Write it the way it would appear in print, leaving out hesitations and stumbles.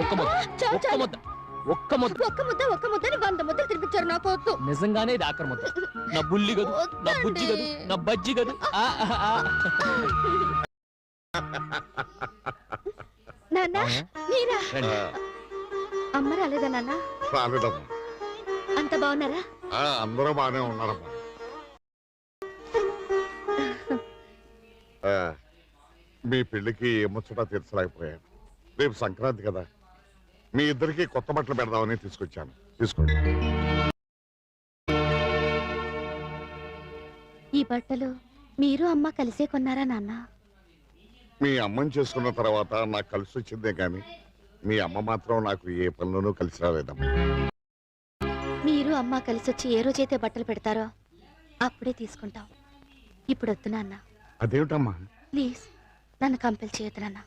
ఒక్క ముద్ద చాలు, ఒక్క చాలు. ముద్ద ఒక్క ముద్ద ఒక్క ముద్దని 100 ముద్దలు తినిపించారు నాకు వద్దు. నిజంగానే ఇది ఆఖరి ముద్ద. నా బుల్లి గదు, నా బుజ్జి గదు, నా బజ్జి గదు. నాన్న మీరా? అమ్మ రాలేదా నాన్న? రాలేదమ్మా. అంత బాగున్నారా? అందరూ బాగానే ఉన్నారమ్మా. మీ పెళ్లికి ముచ్చట తీర్చలేకపోయాను. రేపు సంక్రాంతి కదా, మీ ఇద్దరికి కొత్త బట్టలు పెడదామని తీసుకొచ్చాను. తీసుకోండి. ఈ బట్టలు మీరు అమ్మ కలిసే కొన్నారా నాన్న? మీ అమ్మని చేసుకున్న తర్వాత నాకు కలిసి వచ్చిందే కానీ మీ అమ్మ మాత్రం నాకు ఏ పనిలోనూ కలిసి రాలేదమ్మా. మీరు అమ్మ కలిసి వచ్చి ఏ రోజైతే బట్టలు పెడతారో అప్పుడే తీసుకుంటాం. ఇప్పుడు వద్దు నాన్న. అదేమిటమ్మా? ప్లీజ్ నన్ను కంపెల్ చేయొద్దు నాన్న.